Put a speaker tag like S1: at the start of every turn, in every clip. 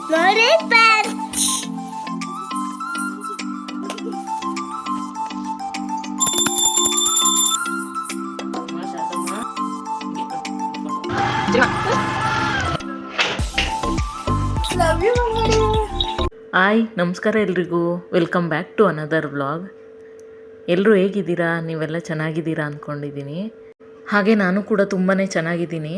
S1: More pants. Love you, Mama.
S2: Hi ನಮಸ್ಕಾರ ಎಲ್ರಿಗೂ, welcome back to another vlog. ಎಲ್ಲರೂ ಹೇಗಿದ್ದೀರಾ? ನೀವೆಲ್ಲ ಚೆನ್ನಾಗಿದ್ದೀರಾ ಅಂದ್ಕೊಂಡಿದ್ದೀನಿ. ಹಾಗೆ ನಾನು ಕೂಡ ತುಂಬಾ ಚೆನ್ನಾಗಿದ್ದೀನಿ.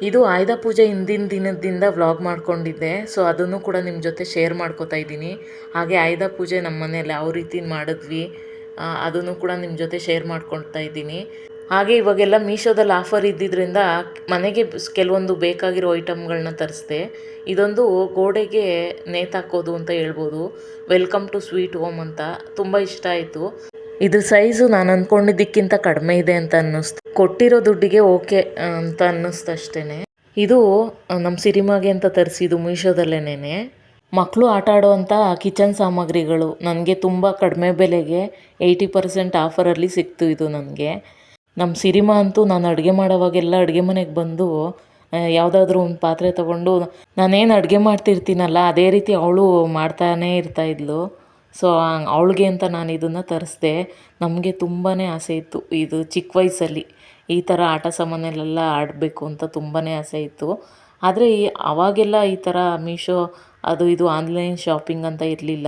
S2: ಇದು ಆಯುಧ ಪೂಜೆ ಹಿಂದಿನ ದಿನದಿಂದ ವ್ಲಾಗ್ ಮಾಡ್ಕೊಂಡಿದ್ದೆ, ಸೊ ಅದನ್ನು ಕೂಡ ನಿಮ್ಮ ಜೊತೆ ಶೇರ್ ಮಾಡ್ಕೋತಾ ಇದ್ದೀನಿ. ಹಾಗೆ ಆಯುಧ ಪೂಜೆ ನಮ್ಮ ಮನೇಲಿ ಯಾವ ರೀತಿ ಮಾಡಿದ್ವಿ ಅದನ್ನು ಕೂಡ ನಿಮ್ಮ ಜೊತೆ ಶೇರ್ ಮಾಡ್ಕೊಳ್ತಾ ಇದ್ದೀನಿ. ಹಾಗೆ ಇವಾಗೆಲ್ಲ ಮೀಶೋದಲ್ಲಿ ಆಫರ್ ಇದ್ದಿದ್ದರಿಂದ ಮನೆಗೆ ಕೆಲವೊಂದು ಬೇಕಾಗಿರೋ ಐಟಮ್ಗಳನ್ನ ತರಿಸ್ದೆ. ಇದೊಂದು ಗೋಡೆಗೆ ನೇತಾಕೋದು ಅಂತ ಹೇಳ್ಬೋದು, ವೆಲ್ಕಮ್ ಟು ಸ್ವೀಟ್ ಹೋಮ್ ಅಂತ. ತುಂಬ ಇಷ್ಟ ಆಯಿತು. ಇದ್ರ ಸೈಜು ನಾನು ಅಂದ್ಕೊಂಡಿದ್ದಕ್ಕಿಂತ ಕಡಿಮೆ ಇದೆ ಅಂತ ಅನ್ನಿಸ್ತು. ಕೊಟ್ಟಿರೋ ದುಡ್ಡಿಗೆ ಓಕೆ ಅಂತ ಅನ್ನಿಸ್ತು ಅಷ್ಟೇ. ಇದು ನಮ್ಮ ಸಿರಿಮಾಗೆ ಅಂತ ತರಿಸಿದ್ದು ಮೀಶೋದಲ್ಲೇನೆ. ಮಕ್ಕಳು ಆಟ ಆಡೋವಂಥ ಕಿಚನ್ ಸಾಮಗ್ರಿಗಳು ನನಗೆ ತುಂಬ ಕಡಿಮೆ ಬೆಲೆಗೆ 80% ಆಫರಲ್ಲಿ ಸಿಕ್ತು ಇದು ನನಗೆ. ನಮ್ಮ ಸಿರಿಮಾ ಅಂತೂ ನಾನು ಅಡುಗೆ ಮಾಡೋವಾಗೆಲ್ಲ ಅಡುಗೆ ಮನೆಗೆ ಬಂದು ಯಾವುದಾದ್ರೂ ಒಂದು ಪಾತ್ರೆ ತೊಗೊಂಡು ನಾನೇನು ಅಡುಗೆ ಮಾಡ್ತಿರ್ತೀನಲ್ಲ ಅದೇ ರೀತಿ ಅವಳು ಮಾಡ್ತಾನೇ ಇರ್ತಾಯಿದ್ಲು. ಸೊ ಅವಳಿಗೆ ಅಂತ ನಾನು ಇದನ್ನು ತರಿಸ್ದೆ. ನಮಗೆ ತುಂಬಾ ಆಸೆ ಇತ್ತು, ಇದು ಚಿಕ್ಕ ವಯಸ್ಸಲ್ಲಿ ಈ ಥರ ಆಟ ಸಾಮಾನೆಲ್ಲ ಆಡಬೇಕು ಅಂತ ತುಂಬಾ ಆಸೆ ಇತ್ತು. ಆದರೆ ಅವಾಗೆಲ್ಲ ಈ ಥರ ಮೀಶೋ ಅದು ಇದು ಆನ್ಲೈನ್ ಶಾಪಿಂಗ್ ಅಂತ ಇರಲಿಲ್ಲ.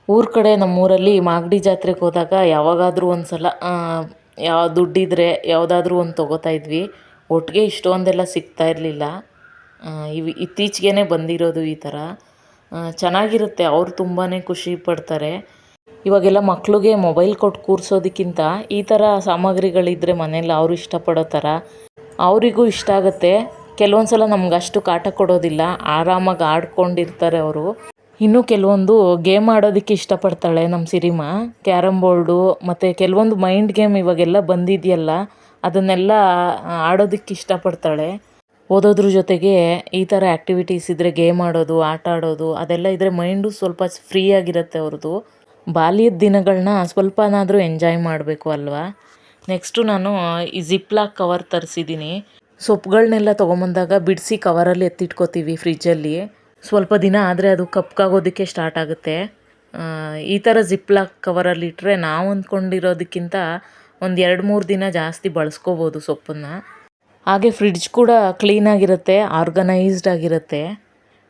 S2: ಊರ ಕಡೆ ನಮ್ಮೂರಲ್ಲಿ ಮಾಗಡಿ ಜಾತ್ರೆಗೆ ಹೋದಾಗ ಯಾವಾಗಾದರೂ ಒಂದು ಸಲ ಯಾವ ದುಡ್ಡಿದ್ರೆ ಯಾವುದಾದ್ರೂ ಒಂದು ತೊಗೋತಾ ಇದ್ವಿ. ಒಟ್ಟಿಗೆ ಇಷ್ಟೊಂದೆಲ್ಲ ಸಿಗ್ತಾ ಇರಲಿಲ್ಲ. ಇತ್ತೀಚೆಗೆ ಬಂದಿರೋದು ಈ ಥರ. ಚೆನ್ನಾಗಿರುತ್ತೆ, ಅವರು ತುಂಬಾ ಖುಷಿ ಪಡ್ತಾರೆ. ಇವಾಗೆಲ್ಲ ಮಕ್ಕಳಿಗೆ ಮೊಬೈಲ್ ಕೊಟ್ಟು ಕೂರಿಸೋದಕ್ಕಿಂತ ಈ ಥರ ಸಾಮಗ್ರಿಗಳಿದ್ದರೆ ಮನೇಲಿ ಅವರು ಇಷ್ಟಪಡೋ ಥರ ಅವರಿಗೂ ಇಷ್ಟ ಆಗುತ್ತೆ. ಕೆಲವೊಂದು ಸಲ ನಮ್ಗೆ ಅಷ್ಟು ಕಾಟ ಕೊಡೋದಿಲ್ಲ, ಆರಾಮಾಗಿ ಆಡ್ಕೊಂಡಿರ್ತಾರೆ ಅವರು. ಇನ್ನು ಕೆಲವೊಂದು ಗೇಮ್ ಆಡೋದಕ್ಕೆ ಇಷ್ಟಪಡ್ತಾಳೆ ನಮ್ಮ ಸಿರಿಮಾ. ಕ್ಯಾರಮ್ ಬೋರ್ಡು ಮತ್ತು ಕೆಲವೊಂದು ಮೈಂಡ್ ಗೇಮ್ ಇವಾಗೆಲ್ಲ ಬಂದಿದೆಯಲ್ಲ ಅದನ್ನೆಲ್ಲ ಆಡೋದಕ್ಕೆ ಇಷ್ಟಪಡ್ತಾಳೆ. ಓದೋದ್ರ ಜೊತೆಗೆ ಈ ಥರ ಆ್ಯಕ್ಟಿವಿಟೀಸ್ ಇದ್ದರೆ ಗೇಮ್ ಆಡೋದು, ಆಟ ಆಡೋದು ಅದೆಲ್ಲ ಇದ್ದರೆ ಮೈಂಡು ಸ್ವಲ್ಪ ಫ್ರೀ ಆಗಿರುತ್ತೆ ಅವ್ರದ್ದು. ಬಾಲ್ಯದ ದಿನಗಳನ್ನ ಸ್ವಲ್ಪನಾದರೂ ಎಂಜಾಯ್ ಮಾಡಬೇಕು ಅಲ್ವಾ. ನೆಕ್ಸ್ಟು ನಾನು ಈ ಜಿಪ್ಲಾಕ್ ಕವರ್ ತರಿಸಿದ್ದೀನಿ. ಸೊಪ್ಪುಗಳನ್ನೆಲ್ಲ ತೊಗೊಂಬಂದಾಗ ಬಿಡಿಸಿ ಕವರಲ್ಲಿ ಎತ್ತಿಟ್ಕೋತೀವಿ ಫ್ರಿಜ್ಜಲ್ಲಿ. ಸ್ವಲ್ಪ ದಿನ ಆದರೆ ಅದು ಕಪ್ಪಾಗೋದಕ್ಕೆ ಸ್ಟಾರ್ಟ್ ಆಗುತ್ತೆ. ಈ ಥರ ಜಿಪ್ಲಾಕ್ ಕವರಲ್ಲಿ ಇಟ್ಟರೆ ನಾವು ಅಂದ್ಕೊಂಡಿರೋದಕ್ಕಿಂತ ಒಂದು 2-3 ದಿನ ಜಾಸ್ತಿ ಬಳಸ್ಕೋಬೋದು ಸೊಪ್ಪನ್ನು. ಹಾಗೆ ಫ್ರಿಡ್ಜ್ ಕೂಡ ಕ್ಲೀನಾಗಿರುತ್ತೆ, ಆರ್ಗನೈಸ್ಡ್ ಆಗಿರುತ್ತೆ.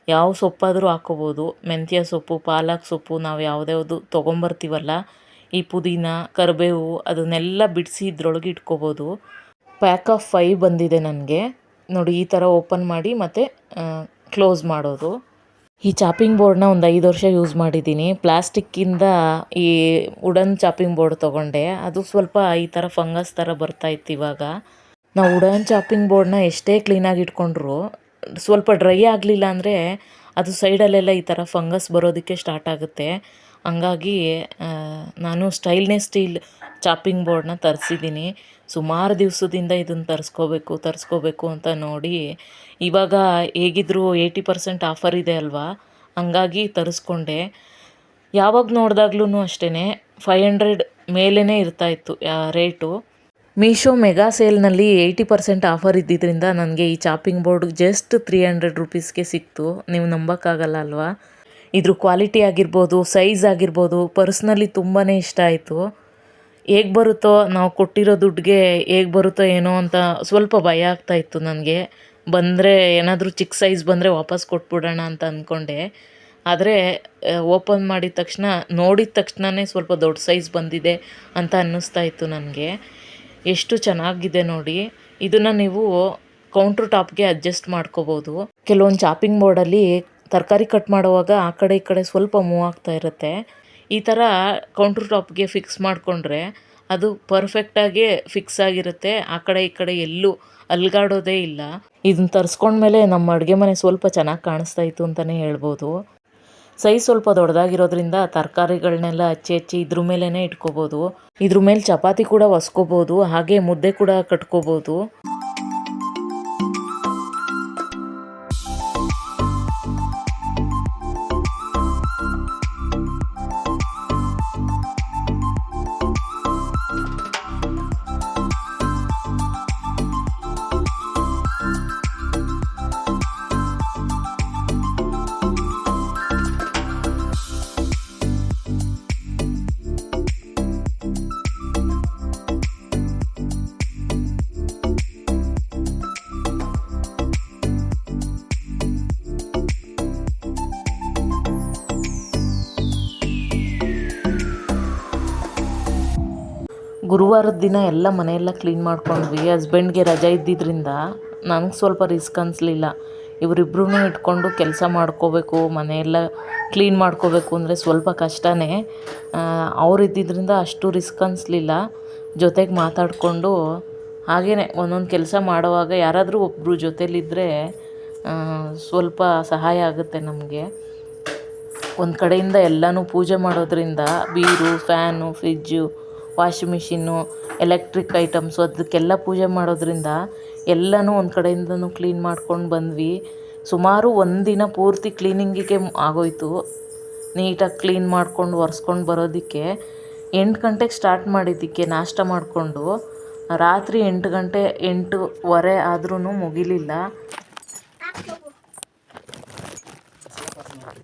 S2: ಯಾವ ಸೊಪ್ಪಾದರೂ ಹಾಕ್ಕೋಬೋದು. ಮೆಂತ್ಯ ಸೊಪ್ಪು, ಪಾಲಕ್ ಸೊಪ್ಪು, ನಾವು ಯಾವುದ್ಯಾವುದು ತೊಗೊಂಬರ್ತೀವಲ್ಲ, ಈ ಪುದೀನ, ಕರಿಬೇವು ಅದನ್ನೆಲ್ಲ ಬಿಡಿಸಿ ಇದ್ರೊಳಗೆ ಇಟ್ಕೋಬೋದು. ಪ್ಯಾಕ್ ಆಫ್ 5 ಬಂದಿದೆ ನನಗೆ. ನೋಡಿ ಈ ಥರ ಓಪನ್ ಮಾಡಿ ಮತ್ತು ಕ್ಲೋಸ್ ಮಾಡೋದು. ಈ ಚಾಪಿಂಗ್ ಬೋರ್ಡ್ನ ಒಂದು 5 ವರ್ಷ ಯೂಸ್ ಮಾಡಿದ್ದೀನಿ. ಪ್ಲಾಸ್ಟಿಕ್ಕಿಂದ ಈ ವುಡನ್ ಚಾಪಿಂಗ್ ಬೋರ್ಡ್ ತೊಗೊಂಡೆ. ಅದು ಸ್ವಲ್ಪ ಈ ಥರ ಫಂಗಸ್ ಥರ ಬರ್ತಾಯಿತ್ತು. ಇವಾಗ ನಾವು ವುಡನ್ ಚಾಪಿಂಗ್ ಬೋರ್ಡ್ನ ಎಷ್ಟೇ ಕ್ಲೀನಾಗಿ ಇಟ್ಕೊಂಡ್ರು ಸ್ವಲ್ಪ ಡ್ರೈ ಆಗಲಿಲ್ಲ ಅಂದರೆ ಅದು ಸೈಡಲ್ಲೆಲ್ಲ ಈ ಥರ ಫಂಗಸ್ ಬರೋದಕ್ಕೆ ಸ್ಟಾರ್ಟ್ ಆಗುತ್ತೆ. ಹಂಗಾಗಿ ನಾನು ಸ್ಟೈಲ್ನೆಸ್ ಸ್ಟೀಲ್ ಚಾಪಿಂಗ್ ಬೋರ್ಡ್ನ ತರಿಸಿದ್ದೀನಿ. ಸುಮಾರು ದಿವಸದಿಂದ ಇದನ್ನು ತರಿಸ್ಕೋಬೇಕು ಅಂತ ನೋಡಿ ಇವಾಗ ಹೇಗಿದ್ದರೂ 80% ಆಫರ್ ಇದೆ ಅಲ್ವಾ, ಹಂಗಾಗಿ ತರಿಸ್ಕೊಂಡೆ. ಯಾವಾಗ ನೋಡಿದಾಗ್ಲೂ ಅಷ್ಟೇ 500 ಮೇಲೇ ಇರ್ತಾಯಿತ್ತು ರೇಟು. ಮೀಶೋ ಮೆಗಾ ಸೇಲ್ನಲ್ಲಿ 80% ಆಫರ್ ಇದ್ದಿದ್ದರಿಂದ ನನಗೆ ಈ ಚಾಪಿಂಗ್ ಬೋರ್ಡ್ ಜಸ್ಟ್ 300 ರುಪೀಸ್ಗೆ ಸಿಕ್ತು. ನೀವು ನಂಬೋಕ್ಕಾಗಲ್ಲ ಅಲ್ವಾ. ಇದ್ರ ಕ್ವಾಲಿಟಿ ಆಗಿರ್ಬೋದು, ಸೈಜ್ ಆಗಿರ್ಬೋದು, ಪರ್ಸ್ನಲಿ ತುಂಬಾ ಇಷ್ಟ ಆಯಿತು. ಹೇಗೆ ಬರುತ್ತೋ, ನಾವು ಕೊಟ್ಟಿರೋ ದುಡ್ಡಿಗೆ ಹೇಗೆ ಬರುತ್ತೋ ಏನೋ ಅಂತ ಸ್ವಲ್ಪ ಭಯ ಆಗ್ತಾಯಿತ್ತು ನನಗೆ. ಬಂದರೆ ಏನಾದರೂ ಚಿಕ್ಕ ಸೈಜ್ ಬಂದರೆ ವಾಪಸ್ ಕೊಟ್ಬಿಡೋಣ ಅಂತ ಅಂದ್ಕೊಂಡೆ. ಆದರೆ ಓಪನ್ ಮಾಡಿದ ತಕ್ಷಣ ನೋಡಿದ ತಕ್ಷಣವೇ ಸ್ವಲ್ಪ ದೊಡ್ಡ ಸೈಜ್ ಬಂದಿದೆ ಅಂತ ಅನ್ನಿಸ್ತಾ ಇತ್ತು ನನಗೆ. ಎಷ್ಟು ಚೆನ್ನಾಗಿದೆ ನೋಡಿ. ಇದನ್ನು ನೀವು ಕೌಂಟ್ರ್ ಟಾಪ್ಗೆ ಅಡ್ಜಸ್ಟ್ ಮಾಡ್ಕೋಬೋದು. ಕೆಲವೊಂದು ಚಾಪಿಂಗ್ ಬೋರ್ಡಲ್ಲಿ ತರಕಾರಿ ಕಟ್ ಮಾಡುವಾಗ ಆ ಕಡೆ ಈ ಕಡೆ ಸ್ವಲ್ಪ ಮೂವ್ ಆಗ್ತಾ ಇರುತ್ತೆ. ಈ ಥರ ಕೌಂಟ್ರ್ ಟಾಪ್ಗೆ ಫಿಕ್ಸ್ ಮಾಡಿಕೊಂಡ್ರೆ ಅದು ಪರ್ಫೆಕ್ಟಾಗಿ ಫಿಕ್ಸ್ ಆಗಿರುತ್ತೆ. ಆ ಕಡೆ ಈ ಕಡೆ ಎಲ್ಲೂ ಅಲ್ಗಾಡೋದೇ ಇಲ್ಲ. ಇದನ್ನು ತರಿಸ್ಕೊಂಡ್ಮೇಲೆ ನಮ್ಮ ಅಡುಗೆ ಮನೆ ಸ್ವಲ್ಪ ಚೆನ್ನಾಗಿ ಕಾಣಿಸ್ತಾ ಇತ್ತು ಅಂತಲೇ ಹೇಳ್ಬೋದು. ಸೈಜ್ ಸ್ವಲ್ಪ ದೊಡ್ಡದಾಗಿರೋದ್ರಿಂದ ತರಕಾರಿಗಳನ್ನೆಲ್ಲ ಹಚ್ಚಿ ಇದ್ರ ಮೇಲೇ ಇಟ್ಕೋಬೋದು. ಇದ್ರ ಮೇಲೆ ಚಪಾತಿ ಕೂಡ ಒಸ್ಕೋಬೋದು, ಹಾಗೆ ಮುದ್ದೆ ಕೂಡ ಕಟ್ಕೋಬೋದು. ಗುರುವಾರದ ದಿನ ಎಲ್ಲ ಮನೆಯೆಲ್ಲ ಕ್ಲೀನ್ ಮಾಡ್ಕೊಂಡ್ವಿ. ಹಸ್ಬೆಂಡ್ಗೆ ರಜೆ ಇದ್ದಿದ್ದರಿಂದ ನನಗೆ ಸ್ವಲ್ಪ ರಿಸ್ಕ್ ಅನಿಸ್ಲಿಲ್ಲ. ಇವರಿಬ್ರೂ ಇಟ್ಕೊಂಡು ಕೆಲಸ ಮಾಡ್ಕೋಬೇಕು, ಮನೆಯೆಲ್ಲ ಕ್ಲೀನ್ ಮಾಡ್ಕೋಬೇಕು ಅಂದರೆ ಸ್ವಲ್ಪ ಕಷ್ಟನೇ. ಅವ್ರು ಇದ್ದಿದ್ದರಿಂದ ಅಷ್ಟು ರಿಸ್ಕ್ ಅನಿಸ್ಲಿಲ್ಲ. ಜೊತೆಗೆ ಮಾತಾಡಿಕೊಂಡು ಹಾಗೇ ಒಂದೊಂದು ಕೆಲಸ ಮಾಡುವಾಗ ಯಾರಾದರೂ ಒಬ್ಬರು ಜೊತೇಲಿದ್ದರೆ ಸ್ವಲ್ಪ ಸಹಾಯ ಆಗುತ್ತೆ ನಮಗೆ. ಒಂದು ಕಡೆಯಿಂದ ಎಲ್ಲನೂ ಪೂಜೆ ಮಾಡೋದ್ರಿಂದ ಬೀರು, fan, fridge, washing machine, electric items ಅದಕ್ಕೆಲ್ಲ ಪೂಜೆ ಮಾಡೋದ್ರಿಂದ ಎಲ್ಲನೂ ಒಂದು ಕಡೆಯಿಂದನೂ ಕ್ಲೀನ್ ಮಾಡ್ಕೊಂಡು ಬಂದ್ವಿ. ಸುಮಾರು ಒಂದಿನ ಪೂರ್ತಿ ಕ್ಲೀನಿಂಗಿಗೆ ಆಗೋಯಿತು. ನೀಟಾಗಿ ಕ್ಲೀನ್ ಮಾಡ್ಕೊಂಡು ಒರೆಸ್ಕೊಂಡು ಬರೋದಕ್ಕೆ 8 ಗಂಟೆಗೆ ಸ್ಟಾರ್ಟ್ ಮಾಡಿದ್ದಕ್ಕೆ ನಾಷ್ಟ ಮಾಡಿಕೊಂಡು ರಾತ್ರಿ 8 ಗಂಟೆ 8:15 ಆದ್ರೂ ಮುಗಿಲಿಲ್ಲ.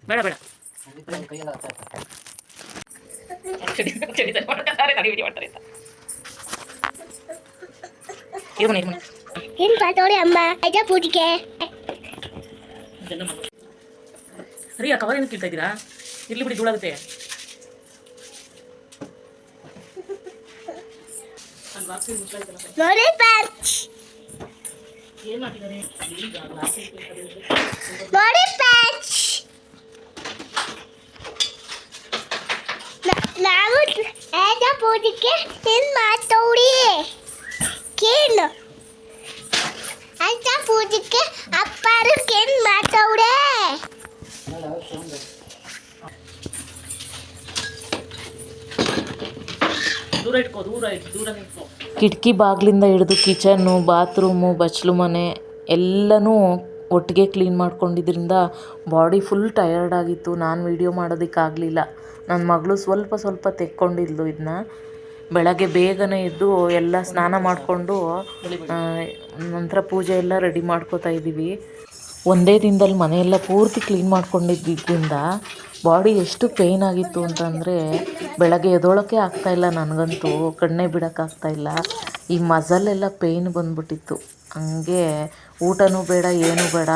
S2: ಬೇಡ ಬೇಡ
S1: ಅಮ್ಮ ಪೂಜೆಗೆ
S2: ಸರಿ. ಆ ಕವರ್ ಏನು ಕೇಳ್ತಾ ಇದ್ದೀರಾ? ಇರ್ಲಿ ಬಿಡಿ, ಧೂಳಾಗುತ್ತೆ.
S1: ನೋಡಿ ಫ್ರೆಂಡ್ಸ್,
S2: ಏನು ಹಾಕಿದ್ದಾರೆ?
S1: ನೋಡಿ ಫ್ರೆಂಡ್ಸ್, ನಾವು ಆಜ ಪೂಜೆಗೆ ಏನು ಮಾಡ್ತವ್ರಿ? ಕೇಳು ಆಜ ಪೂಜೆಗೆ ಅಪ್ಪಾರು ಏನು ಮಾಡ್ತವ್ರೆ?
S2: ಕಿಟಕಿ ಬಾಗಿಲಿಂದ ಹಿಡಿದು ಕಿಚನ್ನು, ಬಾತ್ರೂಮು, ಬಚ್ಚಲು ಮನೆ ಎಲ್ಲನೂ ಒಟ್ಟಿಗೆ ಕ್ಲೀನ್ ಮಾಡ್ಕೊಂಡಿದ್ದರಿಂದ ಬಾಡಿ ಫುಲ್ ಟಯರ್ಡ್ ಆಗಿತ್ತು. ನಾನು ವೀಡಿಯೋ ಮಾಡೋದಕ್ಕಾಗಲಿಲ್ಲ. ನನ್ನ ಮಗಳು ಸ್ವಲ್ಪ ಸ್ವಲ್ಪ ತೆಕ್ಕೊಂಡಿದ್ಲು ಇದನ್ನ. ಬೆಳಗ್ಗೆ ಬೇಗನೆ ಎದ್ದು ಎಲ್ಲ ಸ್ನಾನ ಮಾಡಿಕೊಂಡು ನಂತರ ಪೂಜೆ ಎಲ್ಲ ರೆಡಿ ಮಾಡ್ಕೋತಾ ಇದ್ದೀವಿ. ಒಂದೇ ದಿನದಲ್ಲಿ ಮನೆಯೆಲ್ಲ ಪೂರ್ತಿ ಕ್ಲೀನ್ ಮಾಡ್ಕೊಂಡಿದ್ದರಿಂದ ಬಾಡಿ ಎಷ್ಟು ಪೇಯ್ನ್ ಆಗಿತ್ತು ಅಂತಂದರೆ ಬೆಳಗ್ಗೆ ಎದ್ದೋಳೋಕ್ಕೆ ಆಗ್ತಾಯಿಲ್ಲ. ನನಗಂತೂ ಕಣ್ಣೇ ಬಿಡೋಕ್ಕಾಗ್ತಾಯಿಲ್ಲ. ಈ ಮಸಲೆಲ್ಲ ಪೇಯ್ನ್ ಬಂದ್ಬಿಟ್ಟಿತ್ತು. ಹಂಗೆ ಊಟನೂ ಬೇಡ, ಏನೂ ಬೇಡ,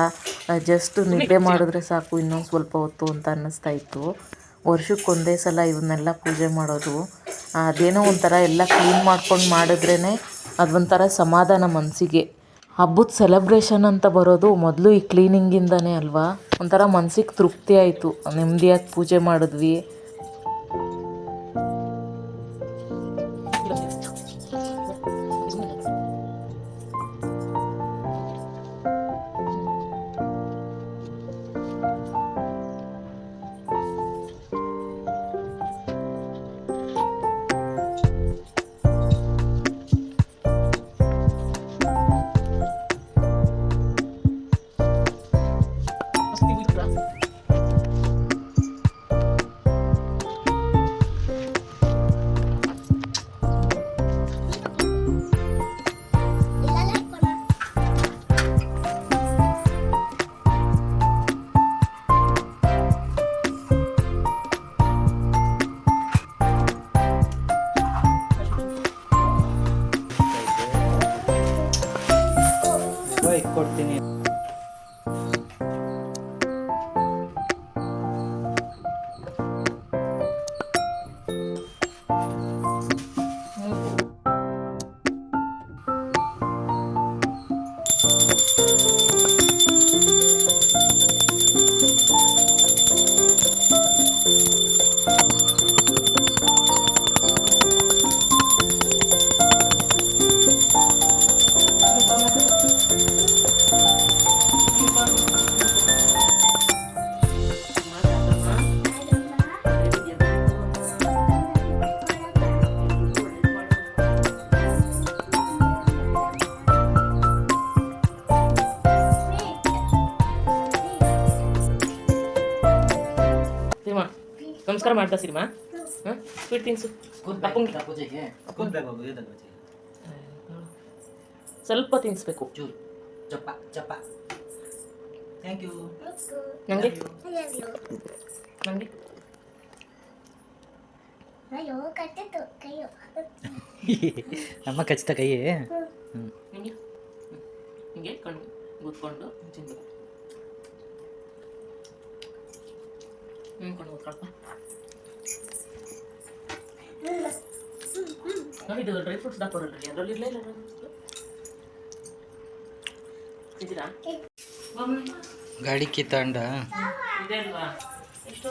S2: ಜಸ್ಟ್ ನಿದ್ದೆ ಮಾಡಿದ್ರೆ ಸಾಕು ಇನ್ನೊಂದು ಸ್ವಲ್ಪ ಹೊತ್ತು ಅಂತ ಅನ್ನಿಸ್ತಾ ಇತ್ತು. ವರ್ಷಕ್ಕೊಂದೇ ಸಲ ಇವನ್ನೆಲ್ಲ ಪೂಜೆ ಮಾಡೋದು. ಅದೇನೋ ಒಂಥರ ಎಲ್ಲ ಕ್ಲೀನ್ ಮಾಡ್ಕೊಂಡು ಮಾಡಿದ್ರೇ ಅದೊಂಥರ ಸಮಾಧಾನ ಮನಸ್ಸಿಗೆ. ಹಬ್ಬದ ಸೆಲೆಬ್ರೇಷನ್ ಅಂತ ಬರೋದು ಮೊದಲು ಈ ಕ್ಲೀನಿಂಗಿಂದನೇ ಅಲ್ವಾ? ಒಂಥರ ಮನ್ಸಿಗೆ ತೃಪ್ತಿ ಆಯಿತು. ನೆಮ್ಮದಿಯಾಗಿ ಪೂಜೆ ಮಾಡಿದ್ವಿ.
S3: ಕೊಡ್ತೀನಿ.
S2: ನಮಸ್ಕಾರ ಮಾಡ್ತಾ ಸಿರಿಮಾ. ಸ್ವೀಟ್ ತಿನ್ಸು. ಸ್ವಲ್ಪ ತಿನ್ನಿಸ್ಬೇಕು.
S3: ಚಪ್ಪ ಚಪ್ಪ. Thank you.
S2: ನನಗೆ ನನಗೆ
S3: ನಮ್ಮ ಖಚಿತ ಕೈ.
S2: ಹಿಂಗೆ ಹಿಂಗೆ ಕಣ್ಣು ಕೂತ್ಕೊಂಡು ತಿನ್ಬೇಕು. ಕಣ್ಣು ಕೂತ್ಕೊಳಪ್ಪ. ಇದು ಡ್ರೈ ಫ್ರೂಟ್ಸ್ ಹಾಕೋರಲ್ರಿ ಅದರಲ್ಲಿ ಇರಲೇ ಇಲ್ಲ ಇದೀರಾ
S3: ಗಾಡಿ ಕಿತ್ತಾಂಡ
S2: ಇದೆ ಅಲ್ವಾ ಎಷ್ಟು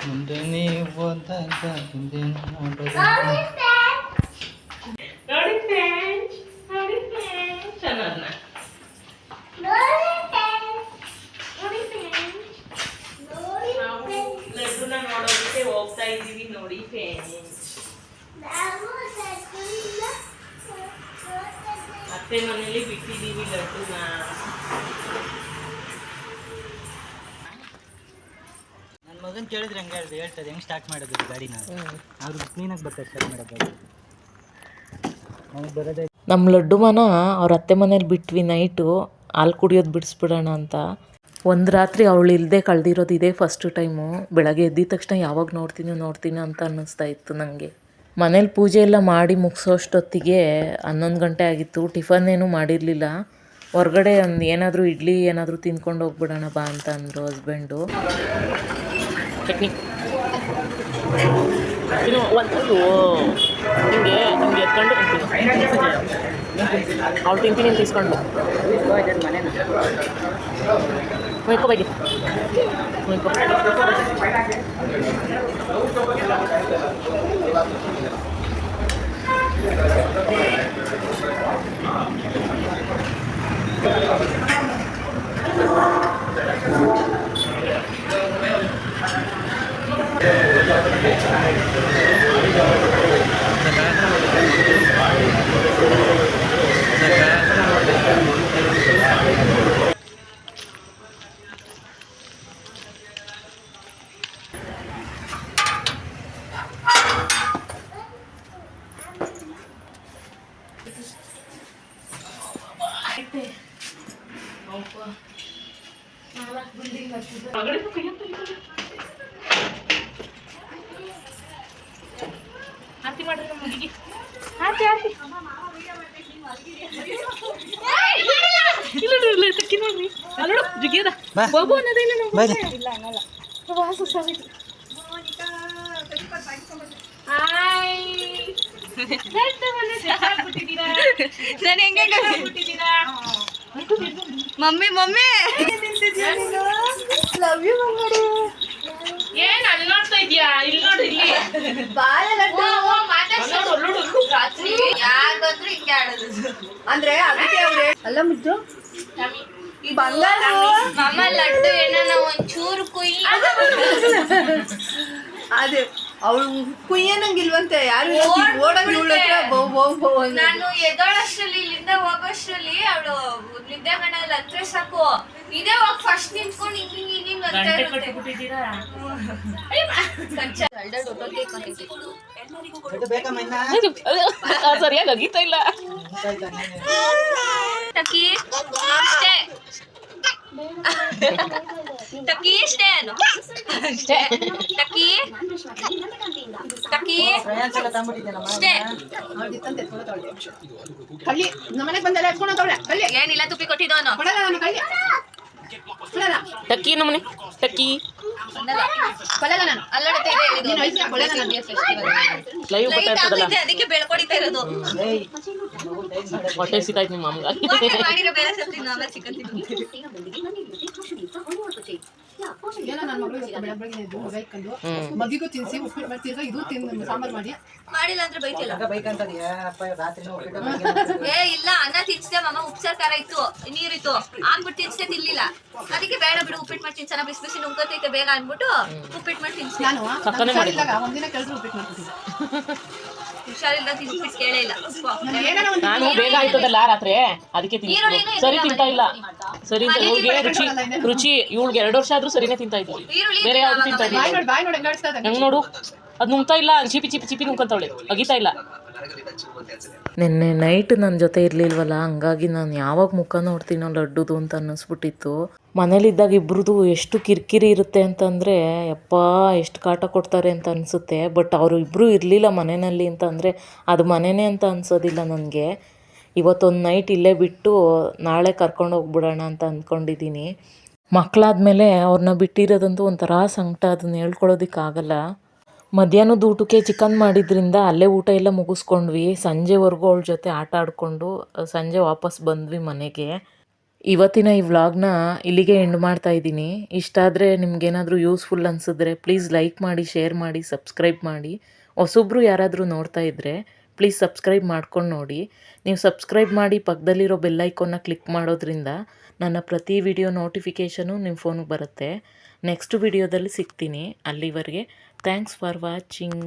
S3: ಮುಂದೆ ನೀವು ಹೋದಾಗ ಹಿಂದೆ ನೋಡೋದು.
S2: ನೋಡಿ ಫ್ರೆಂಡ್ಸ್ ಚೆನ್ನಾಗಿ ನಾವು ಲಡ್ಡುನ ನೋಡೋದಕ್ಕೆ ಹೋಗ್ತಾ ಇದ್ದೀವಿ ನೋಡಿ ಫ್ರೆಂಡ್ಸ್. ಅತ್ತೆ ಮನೇಲಿ ಬಿಟ್ಟಿದ್ದೀವಿ ಲಡ್ಡುನ.
S3: ನನ್ನ ಮಗನ್ ಕೇಳಿದ್ರೆ ಹಂಗೆ ಹೇಳ್ತದೆ ಹೆಂಗೆ ಸ್ಟಾರ್ಟ್ ಮಾಡೋದು ಗಾಡಿನ. ಅವ್ರು ಕ್ಲೀನಾಗಿ ಬರ್ತಾರೆ ಸ್ಟಾರ್ಟ್ ಮಾಡೋದು. ನಮಗೆ ಬರೋದೇ
S2: ನಮ್ಮ ಲಡ್ಡು ಮನ ಅವ್ರ ಅತ್ತೆ ಮನೇಲಿ ಬಿಟ್ವಿ ನೈಟು ಹಾಲು ಕುಡಿಯೋದು ಬಿಡಿಸ್ಬಿಡೋಣ ಅಂತ. ಒಂದು ರಾತ್ರಿ ಅವಳು ಇಲ್ಲದೆ ಕಳೆದಿರೋದು ಇದೇ ಫಸ್ಟು ಟೈಮು. ಬೆಳಗ್ಗೆ ಎದ್ದಿದ ತಕ್ಷಣ ಯಾವಾಗ ನೋಡ್ತೀನಿ ಅಂತ ಅನ್ನಿಸ್ತಾ ಇತ್ತು ನನಗೆ. ಮನೇಲಿ ಪೂಜೆ ಎಲ್ಲ ಮಾಡಿ ಮುಗಿಸೋಷ್ಟೊತ್ತಿಗೆ 11 ಗಂಟೆ ಆಗಿತ್ತು. ಟಿಫನ್ ಏನೂ ಮಾಡಿರಲಿಲ್ಲ. ಹೊರಗಡೆ ಒಂದು ಏನಾದರೂ ಇಡ್ಲಿ ಏನಾದರೂ ತಿನ್ಕೊಂಡು ಹೋಗ್ಬಿಡೋಣ ಬಾ ಅಂತ ಅಂದರು ಹಸ್ಬೆಂಡು. ಚಟ್ನಿ ನಿಮಗೆ ಎತ್ಕೊಂಡು ಅವ್ಳು ತಿಂತೀನಿ ಅಂತ ಇಸ್ಕೊಂಡು ಹೋಯ್ಕೋ ಬೈಗೆ ಹೋಯ್ಕೋ. ಆರತಿ ಮಾಡ್ರಿ ನಮ್ಮ ಹುಡುಗಿ. ಆರತಿ ಆರತಿ ಇಲ್ಲ ತಕ್ಕಿ ನೋಡ್ರಿ ಅಲ್ಲೋಡು ಜಿಗಿಯದ ಬಾಬು ಅನ್ನೋದೇನ ಇಲ್ಲ ಅನ್ನಲ್ಲ. ವಾಸು ಸಾವಿತ್ತು
S4: mummy mummy love you mummy.
S2: ಏನ್ ಅಲ್ಲಿ ನೋಡ್ತಾ ಇದ್ಯಾ? ಇಲ್ಲಿ ನೋಡು ಇಲ್ಲಿ
S4: ರಾತ್ರಿ ಯಾರ್ ಬಂದ್ರು ಹಿಂಗೆ ಆಡೋದು ಅಂದ್ರೆ ಅದಕ್ಕೆ ಅವ್ರೆ ಅಲ್ಲ ಮುದ್ದು ಈ ಬಂಗಾರ ಮಮ್ಮ ಲಡ್ಡು ಏನಾನ ಒಂಚೂರು ಕುಯ್ ಅದೇ ಅವಳು ಕುಯ್ಯನಂಗಿಲ್ವಂತೆ ಯಾರು ಓಡೋಗಿ ನಾನು ಎದೋಳಷ್ಟರಲ್ಲಿ ಇಲ್ಲಿಂದ ಹೋಗೋಷ್ಟರಲ್ಲಿ ಅವಳು ನಿದ್ದೆ ಮನೆಯಲ್ಲಿ ಹತ್ರ ಸಾಕು ಇದೇ ಹೋಗಿ ಫಸ್ಟ್ ನಿಂತ್ಕೊಂಡು ಹಿಂಗ್ ಅಂತ
S2: ಸರಿಯಾಗಿ ಅಗೀತಾ ಇಲ್ಲ.
S4: ಟಕಿ ಅಷ್ಟೇ ಟಕಿ ಅಷ್ಟೇ ಟಕಿ ಟಕಿ ಅಷ್ಟೇ
S5: ಕಳ್ಳಿ ನಮ್ಮನೆಗೆ ಬಂದಲ್ಲ ಎತ್ಕೊಂಡು ತಗೊಳ್ಳೆ ಕಳ್ಳಿ
S4: ಏನಿಲ್ಲ ತುಪ್ಪಿ ಕೊಟ್ಟಿದ್ದವನು
S5: ಕೊಡಲ್ಲ ನಾನು ಕಳ್ಳಿ ಕೊಡಲ್ಲ
S2: ಟಕ್ಕಿ ನಮ್ಮನೆ ಟಕ್ಕಿ
S5: ಕೊಡಲ್ಲ ನಾನು
S4: ಅಲ್ಲಡತೆ
S5: ನೀನು ಐಸ್ನ ಕೊಡಲ್ಲ ನಾನು
S2: ಲೈವ್ ಬರ್ತಾ ಇರ್ತದಲ್ಲ
S4: ಅದಕ್ಕೆ ಬೆಳ್ಕೊಡಿತಾ ಇರೋದು
S2: ಹೊಟ್ಟೆ ಸಿಕ್ಕಾಯ್ತು ನಿಮ್ಮ ಅಮ್ಮಗ.
S4: ಮಾಡಿರೋ ಬೇರೆ ಸತ್ತೀನಿ ಆಮೇಲೆ ಚಿಕನ್ ತಿಂತೀನಿ
S5: ಏನೋ ನನ್ನ ಮಗಳು ಬೆಳಗ್ಗೆ ಎದ್ದು ಮಗ ಇಟ್ಕೊಂಡು ಮಗಿಗೂ ತಿನ್ಸಿ ಉಪ್ಪಿಟ್ಟು ಮಾಡ್ತಿದ್ರು ಇದು ತಿಂದು ಸಾಂಬಾರು ಮಾಡಿ
S4: ಮಾಡಿಲ್ಲ ಅಂದ್ರೆ ಬೈತಿಲ್ಲ
S3: ಬೈಕ್ ಅಂತದೆಯಾ ಅಪ್ಪ ರಾತ್ರಿ
S4: ಏ ಇಲ್ಲ ಅನ್ನ ತಿನ್ಸಿದೆ ಮಮ್ಮ ಉಪ್ಸಾರ್ ಖಾರ ಇತ್ತು ನೀರಿತ್ತು ಆಗ್ಬಿಟ್ಟು ತಿನ್ಸಿದೆ ತಿನ್ಲಿಲ್ಲ ಅದಕ್ಕೆ ಬೇಡ ಬಿಡು ಉಪ್ಪಿಟ್ಟು ಮಾಡಿ ತಿನ್ಸನ ಬಿಸಿ ಬಿಸಿ ನುಗ್ಗತೈತೆ ಬೇಗ ಅನ್ಬಿಟ್ಟು ಉಪ್ಪಿಟ್ಟು ಮಾಡಿ ತಿನ್ಸಿದೆ
S5: ನಾನು ಹುಷಾರಿದ್ದಾಗ ಒಂದಿನ ಕೆಲ್ಸ ಉಪ್ಪಿಟ್ಟು ಮಾಡ್ತಿದ್ದೆ
S4: ಹುಷಾರಿಲ್ಲ ತಿನ್ಬಿಟ್ಟು ಕೇಳೇ ಇಲ್ಲ
S5: ಏನಾರ ಒಂದು
S2: ನಾನು ಬೇಗ ಆಯ್ತದಲ್ಲ ರಾತ್ರಿ ಅದಕ್ಕೆ ತಿಂತೀನಿ. ಸರಿ ತಿಂತಾ ಇಲ್ಲ ಸರಿ ಇವ್ಳಿಗೆ ರುಚಿ ರುಚಿ ಇವಳಿಗೆ 2 ವರ್ಷ ಆದ್ರೂ ಸರಿನೇ ತಿಂತಾ ಇದ್ವಿ. ಬೇರೆ ಯಾವ್ದು ತಿಂತಾ ಇದ್ವಿ
S5: ಬಾಯ್ ನೋಡಿ ಹೆಂಗಾಡ್ಸ್ತಾ ಇದ್ದಂಗೆ
S2: ಹೆಂಗ್ ನೋಡು ಅದು ನುಂಗ್ತಾ ಇಲ್ಲ ಚಿಪಿ ಚಿಪಿ ಚಿಪಿ ನುಂಗ್ಕೊಂತವಳೆ ಅಗಿತಾ ಇಲ್ಲ. ನಿನ್ನೆ ನೈಟ್ ನನ್ನ ಜೊತೆ ಇರಲಿಲ್ವಲ್ಲ ಹಂಗಾಗಿ ನಾನು ಯಾವಾಗ ಮುಖ ನೋಡ್ತೀನೋ ಲಡ್ಡುದು ಅಂತ ಅನ್ನಿಸ್ಬಿಟ್ಟಿತ್ತು. ಮನೇಲಿದ್ದಾಗ ಇಬ್ರದ್ದು ಎಷ್ಟು ಕಿರಿಕಿರಿ ಇರುತ್ತೆ ಅಂತಂದರೆ ಯಪ್ಪ ಎಷ್ಟು ಕಾಟ ಕೊಡ್ತಾರೆ ಅಂತ ಅನಿಸುತ್ತೆ. ಬಟ್ ಅವರು ಇಬ್ಬರು ಇರಲಿಲ್ಲ ಮನೆಯಲ್ಲಿ ಅಂತ ಅಂದರೆ ಅದು ಮನೆಯೇ ಅಂತ ಅನಿಸೋದಿಲ್ಲ ನನಗೆ. ಇವತ್ತೊಂದು ನೈಟ್ ಇಲ್ಲೇ ಬಿಟ್ಟು ನಾಳೆ ಕರ್ಕೊಂಡು ಹೋಗ್ಬಿಡೋಣ ಅಂತ ಅಂದ್ಕೊಂಡಿದ್ದೀನಿ. ಮಕ್ಕಳಾದ್ಮೇಲೆ ಅವ್ರನ್ನ ಬಿಟ್ಟಿರೋದಂತೂ ಒಂಥರ ಸಂಕಟ, ಅದನ್ನ ಹೇಳ್ಕೊಳ್ಳೋದಕ್ಕಾಗಲ್ಲ. ಮಧ್ಯಾಹ್ನದ ಊಟಕ್ಕೆ ಚಿಕನ್ ಮಾಡಿದ್ರಿಂದ ಅಲ್ಲೇ ಊಟ ಎಲ್ಲ ಮುಗಿಸ್ಕೊಂಡ್ವಿ. ಸಂಜೆವರೆಗೂ ಅವಳ ಜೊತೆ ಆಟ ಆಡಿಕೊಂಡು ಸಂಜೆ ವಾಪಸ್ ಬಂದ್ವಿ ಮನೆಗೆ. ಇವತ್ತಿನ ಈ ವ್ಲಾಗ್ನ ಇಲ್ಲಿಗೆ ಎಂಡ್ ಮಾಡ್ತಾ ಇದ್ದೀನಿ. ಇಷ್ಟ ಆದರೆ ನಿಮ್ಗೇನಾದರೂ ಯೂಸ್ಫುಲ್ ಅನಿಸಿದ್ರೆ ಪ್ಲೀಸ್ ಲೈಕ್ ಮಾಡಿ, ಶೇರ್ ಮಾಡಿ, ಸಬ್ಸ್ಕ್ರೈಬ್ ಮಾಡಿ. ಹೊಸೊಬ್ರು ಯಾರಾದರೂ ನೋಡ್ತಾ ಇದ್ದರೆ ಪ್ಲೀಸ್ ಸಬ್ಸ್ಕ್ರೈಬ್ ಮಾಡ್ಕೊಂಡು ನೋಡಿ. ನೀವು ಸಬ್ಸ್ಕ್ರೈಬ್ ಮಾಡಿ ಪಕ್ಕದಲ್ಲಿರೋ ಬೆಲ್ಲೈಕೋನ್ನ ಕ್ಲಿಕ್ ಮಾಡೋದ್ರಿಂದ ನನ್ನ ಪ್ರತಿ ವಿಡಿಯೋ ನೋಟಿಫಿಕೇಷನು ನಿಮ್ಮ ಫೋನಿಗೆ ಬರುತ್ತೆ. ನೆಕ್ಸ್ಟ್ ವಿಡಿಯೋದಲ್ಲಿ ಸಿಗ್ತೀನಿ. ಅಲ್ಲಿವರೆಗೆ ಥ್ಯಾಂಕ್ಸ್ ಫಾರ್ ವಾಚಿಂಗ್.